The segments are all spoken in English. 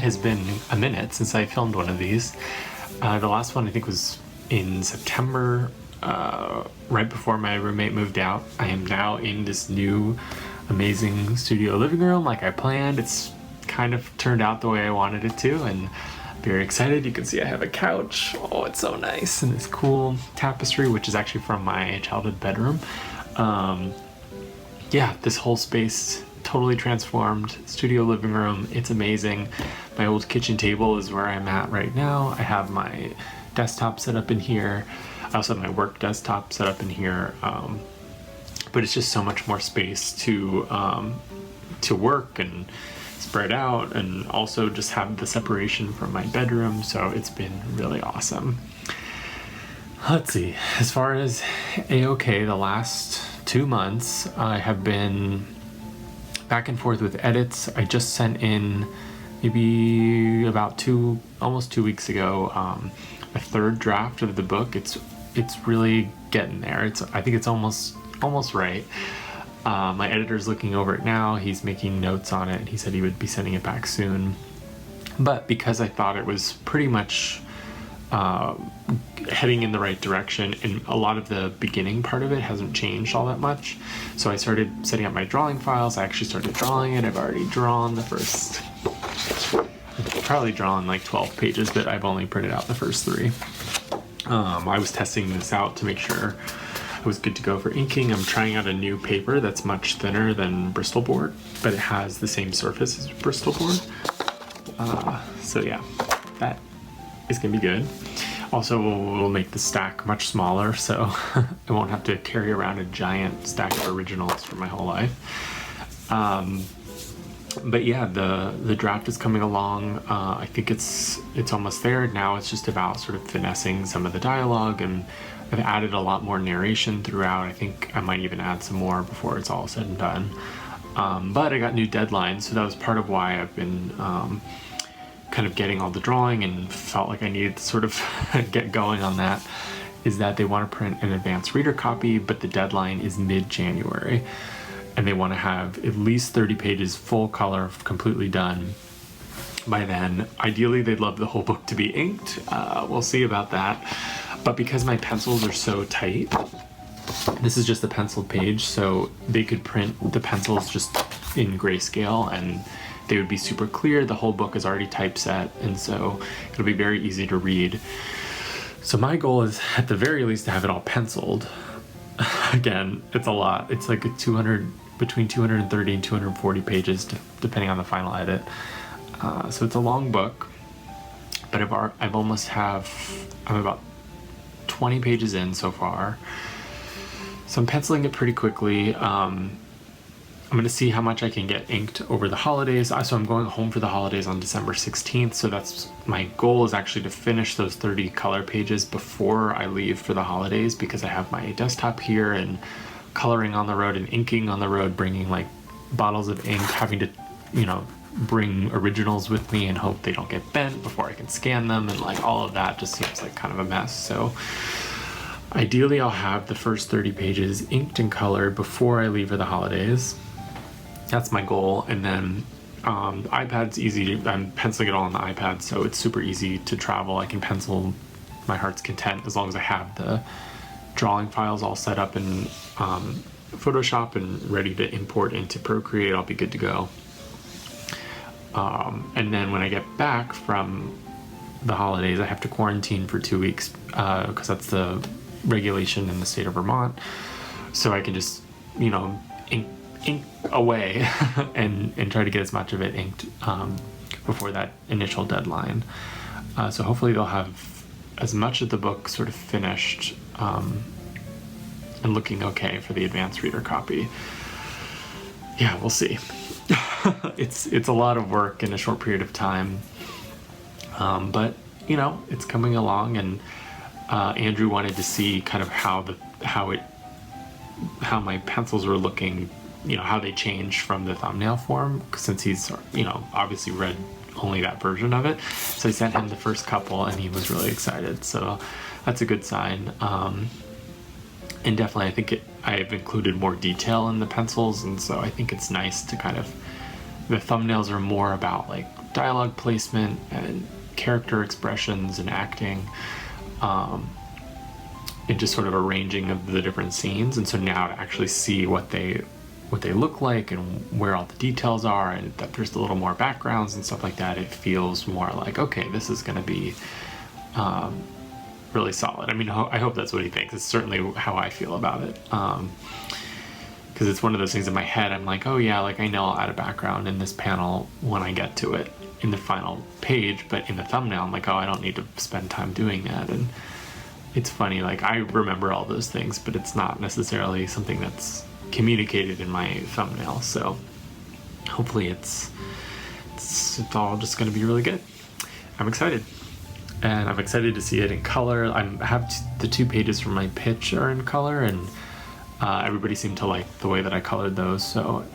has been a minute since I filmed one of these. The last one I think was in September, right before my roommate moved out. I am now in this new amazing studio living room like I planned. It's kind of turned out the way I wanted it to, and very excited. You can see I have a couch. Oh, it's so nice, and this cool tapestry, which is actually from my childhood bedroom. Yeah, this whole space totally transformed. Studio living room, it's amazing. My old kitchen table is where I'm at right now. I have my desktop set up in here. I also have my work desktop set up in here. But it's just so much more space to work and spread out, and also just have the separation from my bedroom. So it's been really awesome. Let's see, as far as A-OK, the last 2 months I have been back and forth with edits. I just sent in maybe about almost 2 weeks ago a third draft of the book. It's really getting there. I think it's almost right. My editor's looking over it now. He's making notes on it, and he said he would be sending it back soon. But because I thought it was pretty much heading in the right direction, and a lot of the beginning part of it hasn't changed all that much, so I started setting up my drawing files. I actually started drawing it. I've already drawn the first, probably drawn like 12 pages, but I've only printed out the first 3. I was testing this out to make sure I was good to go for inking. I'm trying out a new paper that's much thinner than Bristol board, but it has the same surface as Bristol board. So yeah, that is gonna be good. Also, we'll make the stack much smaller, so I won't have to carry around a giant stack of originals for my whole life. But yeah, the draft is coming along. I think it's almost there. Now it's just about sort of finessing some of the dialogue, and I've added a lot more narration throughout. I think I might even add some more before it's all said and done. But I got new deadlines, so that was part of why I've been kind of getting all the drawing, and felt like I needed to sort of get going on that, is that they want to print an advanced reader copy, but the deadline is mid-January, and they want to have at least 30 pages full color, completely done by then. Ideally, they'd love the whole book to be inked. We'll see about that. But because my pencils are so tight, this is just a penciled page, so they could print the pencils just in grayscale, and they would be super clear. The whole book is already typeset, and so it'll be very easy to read. So my goal is, at the very least, to have it all penciled. Again, it's a lot. It's like between 230 and 240 pages, depending on the final edit. So it's a long book, but I'm about 20 pages in so far. So I'm penciling it pretty quickly. I'm going to see how much I can get inked over the holidays. So I'm going home for the holidays on December 16th. So that's my goal, is actually to finish those 30 color pages before I leave for the holidays, because I have my desktop here, and coloring on the road and inking on the road, bringing like bottles of ink, having to, bring originals with me and hope they don't get bent before I can scan them, and like all of that just seems like kind of a mess. So ideally I'll have the first 30 pages inked and colored before I leave for the holidays. That's my goal. And then the iPad's easy. I'm penciling it all on the iPad, so it's super easy to travel. I can pencil my heart's content as long as I have the drawing files all set up in Photoshop and ready to import into Procreate. I'll be good to go. And then when I get back from the holidays, I have to quarantine for 2 weeks because that's the regulation in the state of Vermont. So I can just, ink away and try to get as much of it inked before that initial deadline. So hopefully they'll have as much of the book sort of finished and looking okay for the advanced reader copy. Yeah, we'll see. It's a lot of work in a short period of time, but it's coming along. And Andrew wanted to see kind of how my pencils were looking, how they changed from the thumbnail form, since he's obviously read only that version of it. So I sent him the first couple, and he was really excited, so that's a good sign. And definitely I think I've included more detail in the pencils, and so I think it's nice to kind of, the thumbnails are more about like dialogue placement and character expressions and acting, and just sort of arranging of the different scenes. And so now to actually see what they look like and where all the details are, and that there's a little more backgrounds and stuff like that, it feels more like, okay, this is going to be really solid. I mean, I hope that's what he thinks. It's certainly how I feel about it, because it's one of those things in my head. I'm like, oh yeah, like I know I'll add a background in this panel when I get to it in the final page, but in the thumbnail I'm like, oh, I don't need to spend time doing that. And it's funny, like I remember all those things, but it's not necessarily something that's communicated in my thumbnail. So hopefully it's all just going to be really good. I'm excited, and I'm excited to see it in color. I have the 2 pages from my pitch are in color, and everybody seemed to like the way that I colored those. So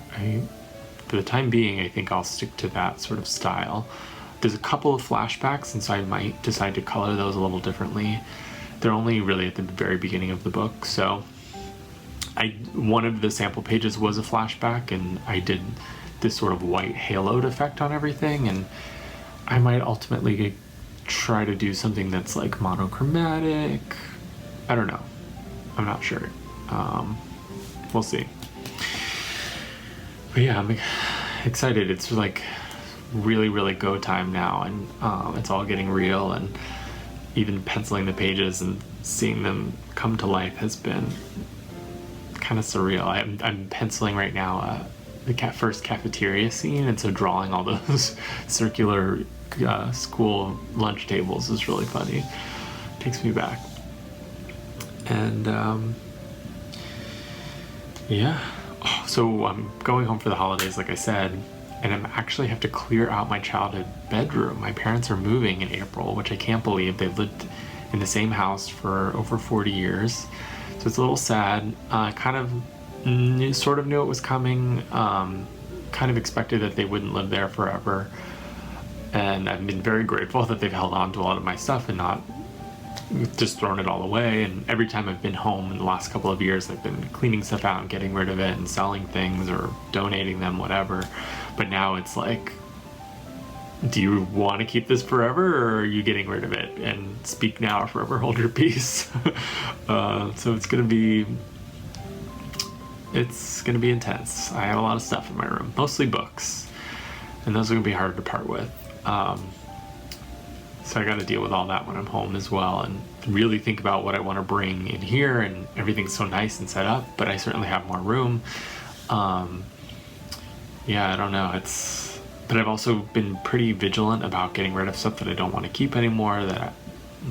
for the time being, I think I'll stick to that sort of style. There's a couple of flashbacks, and so I might decide to color those a little differently. They're only really at the very beginning of the book, so one of the sample pages was a flashback, and I did this sort of white haloed effect on everything, and I might ultimately try to do something that's like monochromatic. I don't know. I'm not sure. We'll see. But yeah, I'm excited. It's like really, really go time now, and it's all getting real, and even penciling the pages and seeing them come to life has been kind of surreal. I'm penciling right now the first cafeteria scene, and so drawing all those circular school lunch tables is really funny. It takes me back. And yeah. Oh, so I'm going home for the holidays, like I said, and I'm actually have to clear out my childhood bedroom. My parents are moving in April, which I can't believe. They've lived in the same house for over 40 years. So it's a little sad. Sort of knew it was coming. Kind of expected that they wouldn't live there forever. And I've been very grateful that they've held on to a lot of my stuff and not just thrown it all away. And every time I've been home in the last couple of years, I've been cleaning stuff out and getting rid of it and selling things or donating them, whatever. But now it's like, do you want to keep this forever, or are you getting rid of it? And speak now or forever hold your peace. So it's gonna be intense. I have a lot of stuff in my room, mostly books, and those are gonna be hard to part with. So I got to deal with all that when I'm home as well, and really think about what I want to bring in here. And everything's so nice and set up, but I certainly have more room. Yeah, I don't know. But I've also been pretty vigilant about getting rid of stuff that I don't want to keep anymore.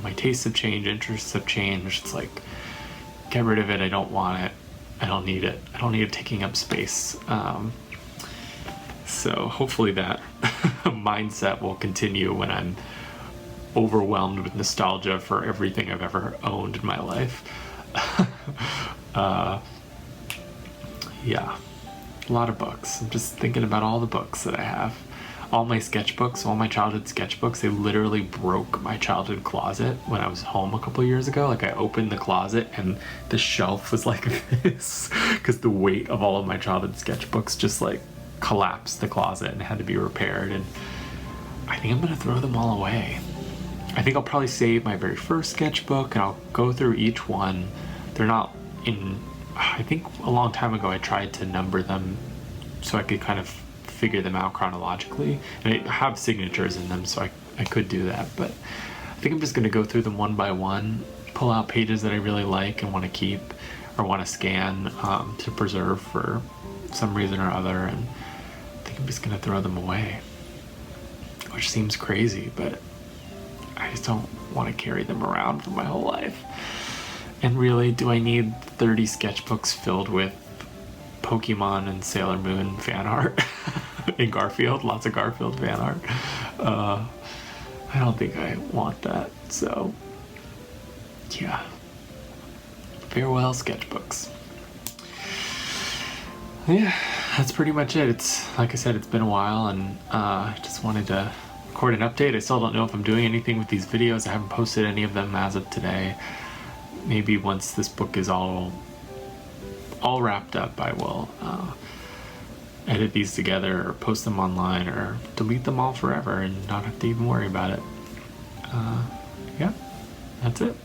My tastes have changed, interests have changed. It's like, get rid of it. I don't want it. I don't need it. I don't need it taking up space. So hopefully that mindset will continue when I'm overwhelmed with nostalgia for everything I've ever owned in my life. Yeah, a lot of books. I'm just thinking about all the books that I have. All my sketchbooks, all my childhood sketchbooks, they literally broke my childhood closet when I was home a couple years ago. Like, I opened the closet and the shelf was like this because the weight of all of my childhood sketchbooks just like collapsed the closet and had to be repaired. And I think I'm gonna throw them all away. I think I'll probably save my very first sketchbook and I'll go through each one. They're not in, I think a long time ago I tried to number them so I could kind of figure them out chronologically. And I have signatures in them, so I could do that. But I think I'm just gonna go through them one by one, pull out pages that I really like and want to keep or want to scan to preserve for some reason or other. And I think I'm just gonna throw them away, which seems crazy, but I just don't want to carry them around for my whole life. And really, do I need 30 sketchbooks filled with Pokemon and Sailor Moon fan art? In Garfield, lots of Garfield fan art. I don't think I want that. So, yeah. Farewell sketchbooks. Yeah, that's pretty much it. It's, like I said, it's been a while, and I just wanted to record an update. I still don't know if I'm doing anything with these videos. I haven't posted any of them as of today. Maybe once this book is all wrapped up, I will edit these together or post them online or delete them all forever and not have to even worry about it. Yeah, that's it.